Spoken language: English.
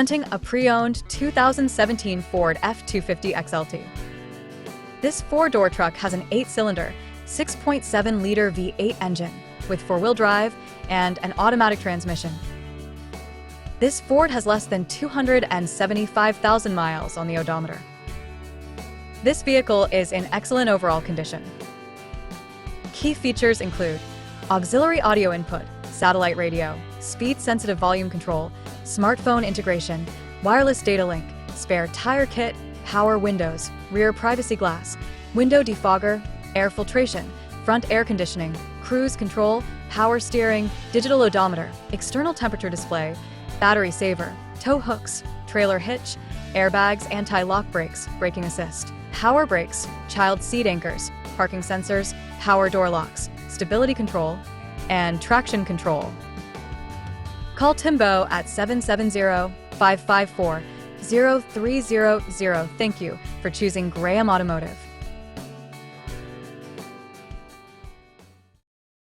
Presenting a pre-owned 2017 Ford F-250 XLT. This four-door truck has an 8-cylinder, 6.7-liter V8 engine with four-wheel drive and an automatic transmission. This Ford has less than 275,000 miles on the odometer. This vehicle is in excellent overall condition. Key features include auxiliary audio input, satellite radio, speed-sensitive volume control, smartphone integration, wireless data link, spare tire kit, power windows, rear privacy glass, window defogger, air filtration, front air conditioning, cruise control, power steering, digital odometer, external temperature display, battery saver, tow hooks, trailer hitch, airbags, anti-lock brakes, braking assist, power brakes, child seat anchors, parking sensors, power door locks, stability control, and traction control. Call Timbo at 770-554-0300. Thank you for choosing Graham Automotive.